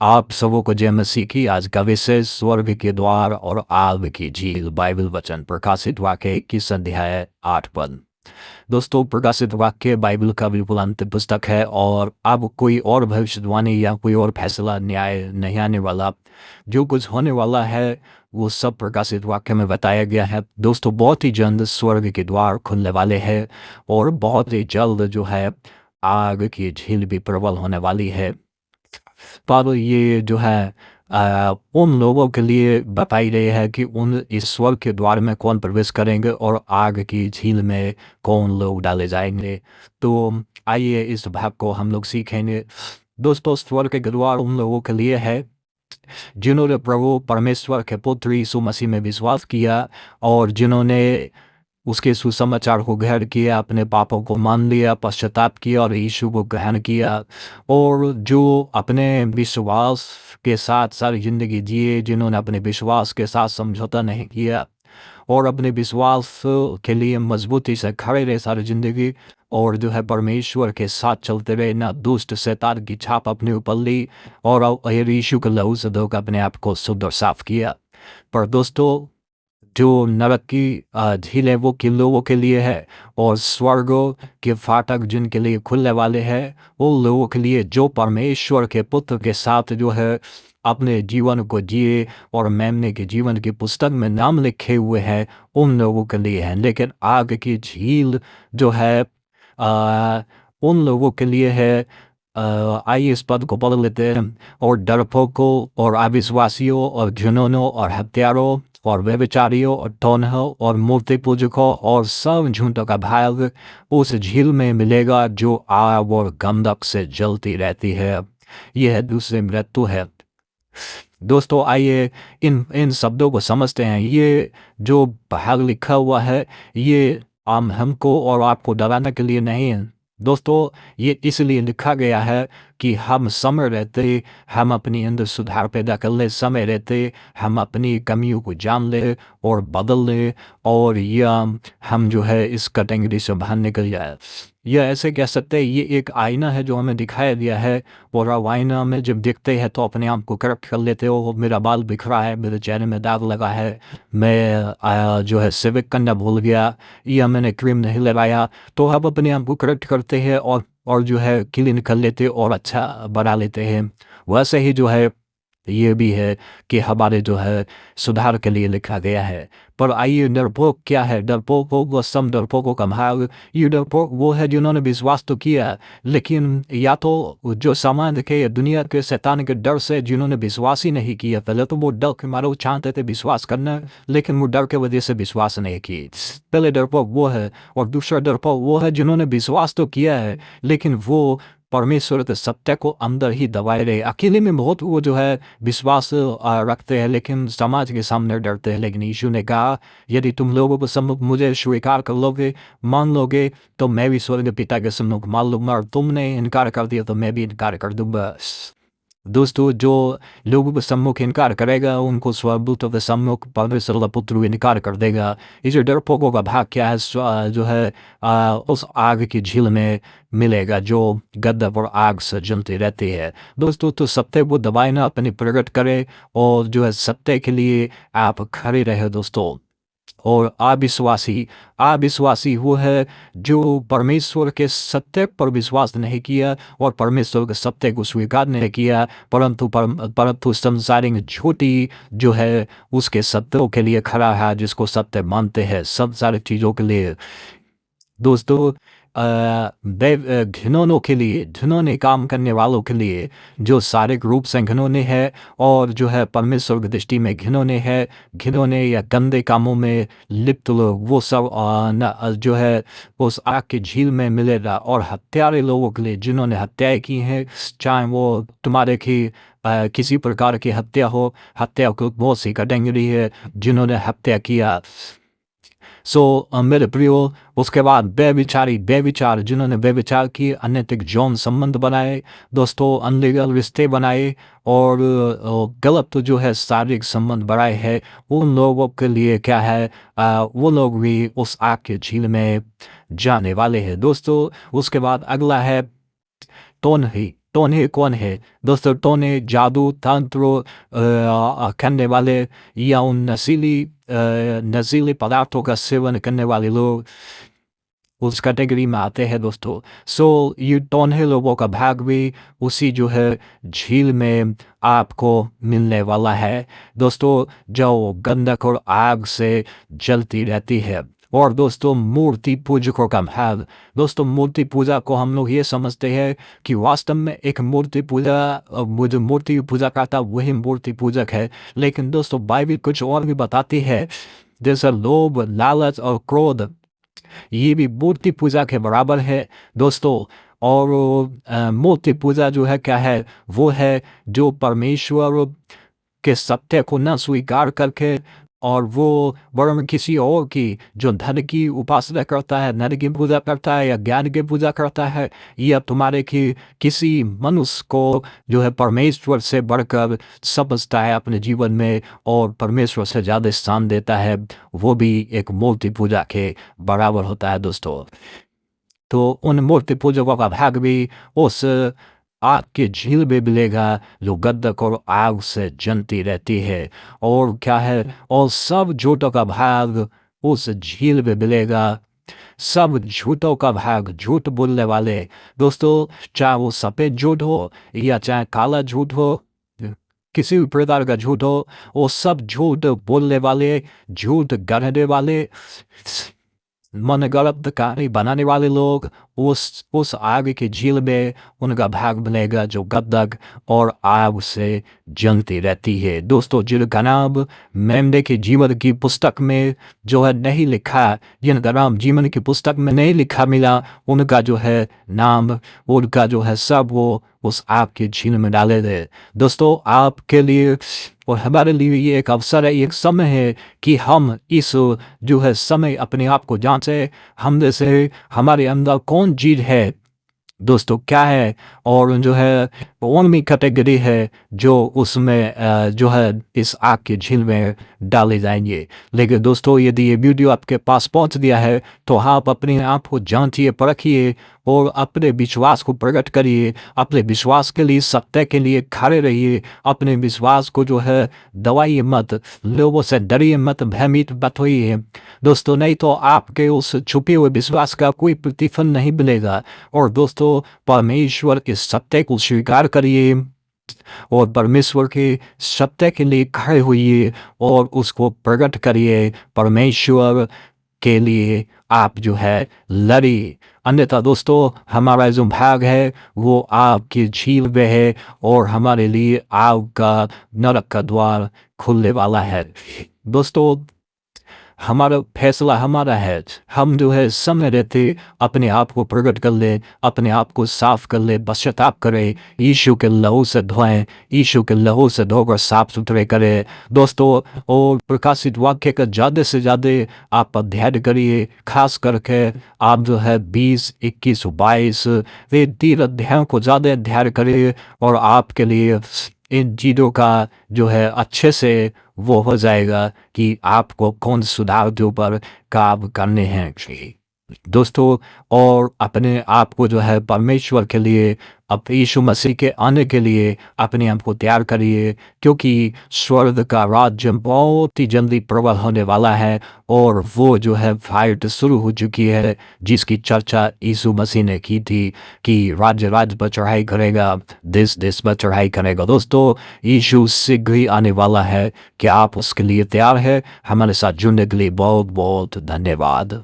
आप सबों को जय मसीह की। आज का विषय स्वर्ग के द्वार और आग की झील। बाइबल वचन प्रकाशित वाक्य 21 अध्याय 8 पद। दोस्तों, प्रकाशित वाक्य बाइबल का बिल्कुल अंतिम पुस्तक है और अब कोई और भविष्यवाणी या कोई और फैसला न्याय नहीं आने वाला। जो कुछ होने वाला है वो सब प्रकाशित वाक्य में बताया गया है। दोस्तों, बहुत ही जल्द स्वर्ग के द्वार खुलने वाले हैं और बहुत ही जल्द जो है आग की झील भी प्रबल होने वाली है। पर ये जो है उन लोगों के लिए बताई गई है कि उन इस स्वर्ग के द्वार में कौन प्रवेश करेंगे और आग की झील में कौन लोग डाले जाएंगे। तो आइए इस भाग को हम लोग सीखेंगे। दोस्तों, स्वर्ग के द्वार उन लोगों के लिए है जिन्होंने प्रभु परमेश्वर के पुत्र यीशु मसीह में विश्वास किया और जिन्होंने उसके सुसमाचार को ग्रहण किया, अपने पापों को मान लिया, पश्चाताप किया और यीशु को ग्रहण किया और जो अपने विश्वास के साथ सारी जिंदगी जिए, जिन्होंने अपने विश्वास के साथ समझौता नहीं किया और अपने विश्वास के लिए मजबूती से खड़े रहे सारी जिंदगी और जो है परमेश्वर के साथ चलते रहे, ना दुष्ट शैतान की छाप अपने ऊपर ली और यीशु के लहू से धोकर अपने आप को शुद्ध और साफ किया। पर दोस्तों, जो नरक की झील है वो किन लोगों के लिए है और स्वर्ग के फाटक जिनके लिए खुलने वाले हैं उन लोगों के लिए जो परमेश्वर के पुत्र के साथ जो है अपने जीवन को जिए और मेमने के जीवन की पुस्तक में नाम लिखे हुए हैं, उन लोगों के लिए है। लेकिन आग की झील जो है उन लोगों के लिए है। आइए इस पद को पढ़ लेते हैं। और डरपोकों और अविश्वासियों और जुनूनों और हत्यारों और व्यभिचारियों और टोनहों और मूर्ति पूजकों और सब झूठों का भाग उस झील में मिलेगा जो आग और गंधक से जलती रहती है। यह है दूसरी मृत्यु है। दोस्तों, आइए इन इन शब्दों को समझते हैं। ये जो भाग लिखा हुआ है ये हमको और आपको डराने के लिए नहीं है। दोस्तों, ये इसलिए लिखा गया है कि हम समय रहते हम अपनी अंदर सुधार पैदा कर ले, समय रहते हम अपनी कमियों को जान ले और बदल ले और यह हम जो है इस कैटेगरी से बाहर निकल जाए। यह ऐसे कह सकते हैं ये एक आईना है जो हमें दिखाया दिया है और अब आईना में जब देखते हैं तो अपने आप को करेक्ट कर लेते हो। मेरा बाल बिखरा है, मेरे चेहरे में दाग लगा है, मैं जो है सिविक करना भूल गया या मैंने क्रीम नहीं लगाया, तो हम अपने आप को करेक्ट करते हैं और जो है क्लीन कर लेते और अच्छा बना लेते हैं। वैसे ही जो है ये भी है कि हमारे जो है सुधार के लिए लिखा गया है। पर आइए, डरपोक क्या है? डरपोक वो सम डरपोकों का भाग। ये डरपोक वो है जिन्होंने विश्वास तो किया लेकिन या तो जो समाज के दुनिया के शैतान के डर से जिन्होंने विश्वास ही नहीं किया। पहले तो वो डर के मारे वो चाहते थे विश्वास करना लेकिन वो डर के वजह से विश्वास नहीं की। पहले डरपोक वो है और दूसरा डरपोक वो है जिन्होंने विश्वास तो किया है लेकिन वो परमेश्वर के सत्य को अंदर ही दबाए रहे। अकेले में बहुत वो जो है विश्वास रखते हैं लेकिन समाज के सामने डरते हैं। लेकिन यीशु ने कहा यदि तुम लोगों को सम्मुख मुझे स्वीकार कर लोगे, मान लोगे, तो मैं भी स्वर्ग पिता के सम्मुख मान लूंगा और तुमने इनकार कर दिया तो मैं भी इनकार कर दूंगा। दोस्तों, जो लोगों के सम्मुख इनकार करेगा उनको स्वर्गदूतों के सम्मुख परमेश्वर का पुत्र इनकार कर देगा। इस डरपोकों का भाग क्या है? जो है उस आग की झील में मिलेगा जो गंधक और आग से जलती रहती है। दोस्तों, तो सत्य वो दबाए ना अपनी प्रकट करे और जो है सत्य के लिए आप खड़े रहे दोस्तों। और अविश्वासी वो है जो परमेश्वर के सत्य पर विश्वास नहीं किया और परमेश्वर के सत्य को स्वीकार नहीं किया परंतु संसारिक झूठी जो है उसके सत्यों के लिए खड़ा है, जिसको सत्य मानते हैं संसारिक चीज़ों के लिए। दोस्तों, घिनौनों के लिए, घिनौने काम करने वालों के लिए जो शारीरिक रूप से घिनौने है और जो है परमेश्वर की दृष्टि में घिनौने या गंदे कामों में लिप्त लोग, वो सब जो है उस आग की झील में मिलेगा। और हत्यारे लोगों के लिए जिन्होंने हत्याएं की हैं, चाहे वो तुम्हारे की किसी प्रकार की हत्या को बहुत सी कैटेगरी है जिन्होंने हत्या किया। मेरे प्रियो, उसके बाद बेविचार जिन्होंने बेविचार की, अनैतिक यौन संबंध बनाए दोस्तों, अनलीगल रिश्ते बनाए और गलत जो है शारीरिक संबंध बनाए हैं, उन लोगों के लिए क्या है? वो लोग भी उस आग की झील में जाने वाले हैं दोस्तों। उसके बाद अगला है टोने कौन है? दोस्तों टोने जादू तंत्र करने वाले या उन नशीले पदार्थों का सेवन करने वाले लोग उस कैटेगरी में आते हैं दोस्तों। सो ये टोने लोगों का भाग भी उसी जो है झील में आपको मिलने वाला है दोस्तों, जो गंधक और आग से जलती रहती है। और दोस्तों मूर्ति पूजकों का भाग, दोस्तों मूर्ति पूजा को हम लोग ये समझते हैं कि वास्तव में एक मूर्ति पूजा करता वही मूर्ति पूजक है, लेकिन दोस्तों बाइबल कुछ और भी बताती है, जैसा लोभ, लालच और क्रोध ये भी मूर्ति पूजा के बराबर है दोस्तों। और मूर्ति पूजा जो है क्या है? वो है जो परमेश्वर के सत्य को न स्वीकार करके और वो वरन किसी और की जो धन की उपासना करता है, धन की पूजा करता है या ज्ञान की पूजा करता है, या तुम्हारे की किसी मनुष्य को जो है परमेश्वर से बढ़कर समझता है अपने जीवन में और परमेश्वर से ज़्यादा स्थान देता है, वो भी एक मूर्ति पूजा के बराबर होता है दोस्तों। तो उन मूर्ति पूजकों का भाग भी उस आग की झील में मिलेगा जो गंधक और आग से जलती रहती है। और क्या है? और सब झूठों का भाग उस झील में मिलेगा, सब झूठों का भाग, झूठ बोलने वाले दोस्तों, चाहे वो सफ़ेद झूठ हो या चाहे काला झूठ हो, किसी भी प्रकार का झूठ हो, वो सब झूठ बोलने वाले, झूठ गढ़ने वाले, मनगढ़ंत कहानी बनाने वाले लोग उस आग की झील में उनका भाग मिलेगा जो गंधक और आग से जलती रहती है दोस्तों। जिनका नाम मेमने के जीवन की पुस्तक में जो है नहीं लिखा, जिनका नाम जीवन की पुस्तक में नहीं लिखा मिला, उनका जो है नाम, उनका जो है सब वो उस आग की झील में डाले थे दोस्तों। आपके लिए और हमारे लिए ये एक अवसर है, एक समय है कि हम इस जो है समय अपने आप को जांचें, हम जैसे हमारे अंदर कौन चीज़ है दोस्तों, क्या है, और जो है कौन भी कैटेगरी है जो उसमें जो है इस आग की झील में डाले जाएंगे। लेकिन दोस्तों यदि ये वीडियो आपके पास पहुंच गया है तो आप अपने आप को जांचिए, परखिए और अपने विश्वास को प्रकट करिए, अपने विश्वास के लिए, सत्य के लिए खड़े रहिए, अपने विश्वास को जो है दबाइए मत, लोगों से डरिए मत, भयभीत मत होइए दोस्तों, नहीं तो आपके उस छुपे हुए विश्वास का कोई प्रतिफल नहीं मिलेगा। और दोस्तों परमेश्वर के सत्य को स्वीकार करिए और परमेश्वर के सत्य के लिए खड़े होइए और उसको प्रकट करिए, परमेश्वर के लिए आप जो है लड़िए। अन्यथा दोस्तों हमारा जो भाग है वो आग की झील में है और हमारे लिए आग का नरक का द्वार खुलने वाला है दोस्तों। हमारा फैसला हमारा है, हम जो है समय रहते अपने आप को प्रकट कर ले, अपने आप को साफ कर ले, पश्चाताप करें, यीशु के लहू से धोएं, यीशु के लहू से धोकर साफ सुथरे करें दोस्तों। और प्रकाशित वाक्य का ज़्यादा से ज़्यादा आप अध्ययन करिए, खास करके आप जो है 20, 21, 22 वे 3 अध्यायों को ज़्यादा अध्ययन करिए और आपके लिए इन चीज़ों का जो है अच्छे से वो हो जाएगा कि आपको कौन सुधार के ऊपर काम करने हैं दोस्तों। और अपने आप को जो है परमेश्वर के लिए, अब यीशु मसीह के आने के लिए अपने आप को तैयार करिए, क्योंकि स्वर्ग का राज्य बहुत ही जल्दी प्रबल होने वाला है और वो जो है फाइट शुरू हो चुकी है, जिसकी चर्चा यीशु मसीह ने की थी कि राज्य पर चढ़ाई करेगा, देश देश पर चढ़ाई करेगा दोस्तों। यीशु शीघ्र ही आने वाला है, क्या आप उसके लिए तैयार है? हमारे साथ जुड़ने के लिए बहुत बहुत धन्यवाद।